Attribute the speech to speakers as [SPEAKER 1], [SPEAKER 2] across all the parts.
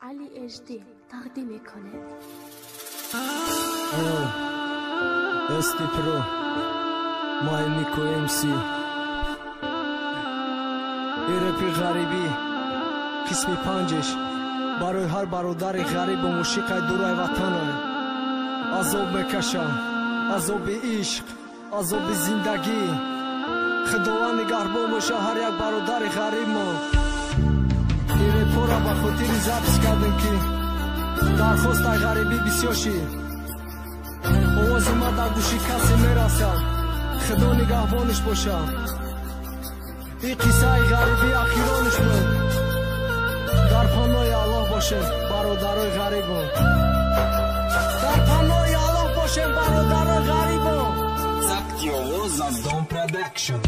[SPEAKER 1] علی HD تقدیم میکنه.
[SPEAKER 2] استی پرو مای نیکو امسی ایرپی غریبی قسمی پنجش برای هر برادر غریب و موشیقی دورای وطنه. عذاب میکشم، عذاب عشق، عذاب زندگی. خداوند نگهبان باشه هر یک برادر غریب ما. ایرپا را به خاطر ضبط کردیم که درخواست غریبی بسیار شد. آواز ما در گوش کسی میرسد. خدا نگهبانش باشه. این قصه غریبی اخیرانش بود. در پناه الله باشه برادرای غریبان. در پناه الله باشه برادرای غریبان.
[SPEAKER 3] Sakti ovoz Dom Production.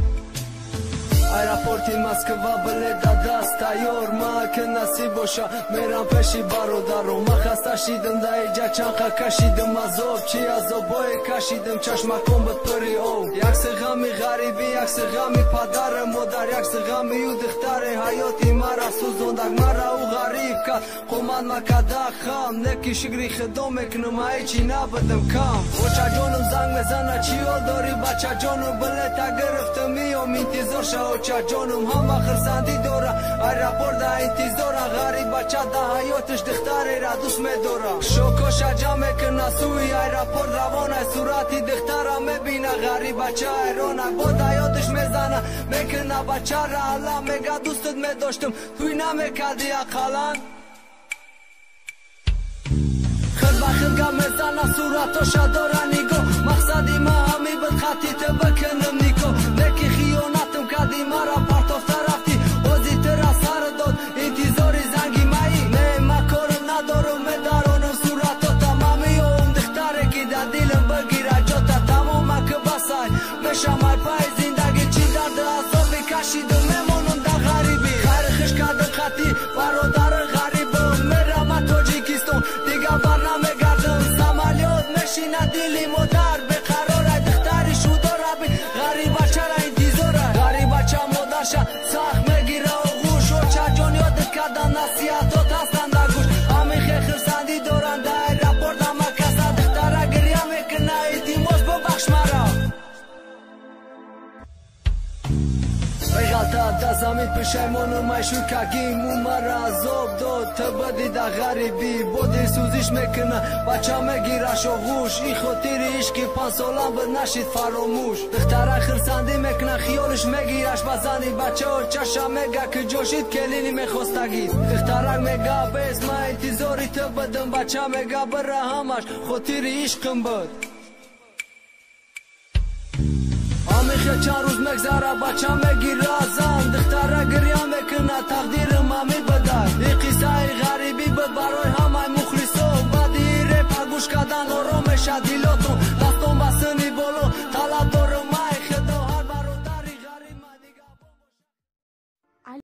[SPEAKER 2] Аэропорти Москва были до даст тайор ма ки насиб боша мерам пеши бародаро ма хаста шидам да иҷа чанқа кашидам азоб чи азобое кашидам чашмакон бад пури об якси ғами ғарибӣ якси ғами падаре модар якси ғами ю духтаре ҳаёти мара сӯзондак мара ӯ ғариб кард қомат макада хам неки шигри хидо мекунам ҳеҷи набудам кам очаҷонам занг мезана чи ҳол дори бачаҷонам билета гирифтам миём интизор шав چاجانم همه خرسندی داره ایرپورت در انتظاره غریب بچه در حیاتش دختری را دوست میداره شوکو شجا میکنه سوی ایرپورت روانه صورتی دختره میبینه غریب بچه ایرانه بود حیاتش میزنه میکنه بچه را الله میگه دوستت میداشتم توی نمیکردی اقلا خل بخل گم میزنه صورتاش داره نگاه مقصدی ما همی بد خطیت بکنم نیکو نکی خیانتم کردی مرا پرتافته رفتی اوزی ترا سر داد انتظاری زنگی مایی نه ما کارم ندارم میدارانم صورتا تمامی اون دختره که در دلم بگیره جاتا تمام که بسای میشم ای پای زندگی چی درد عذابی کشیدم میمونم در غریبی خیرخش کردم خطی برادر غریبم میرم تاجیکستان دیگه بر نمیگردم سمالیات میشینه دلی مادر بقراره دختری شده ربی غریبه چرا انتظاره غریبه چه مادرشه سخت میگیره و غوش و چه جان یادت کردن نصیحتات هستن در گوش همین خیخر سندی دارن در ایرپورت همه کسا دختره گریه میکنه ایتیماز ببخش مرا غلطه در زمین پشیمانم ایشون کگیم اون مرا عذاب داد تا بدی در غریبی بودی سوزش میکنه بچه میگیرش و غوش این خاطر عشقی 5 سالم بد نشید فراموش دختره خرسندی میکنه خیالش میگیرش بزنی بچه و چشم میگه که جاشید کلینی میخواستگید دختره میگه بیس من انتظاری تو بدم بچه میگه بره همش خاطر عشقم بود همیشه چند روز مگذره بچه میگیره زن دختره گریه میکنه تقدیرم همی بدر این قصه غریبی بود برای همه مخلصان بدی رپ گوش کردن آرام میشه دیلاتون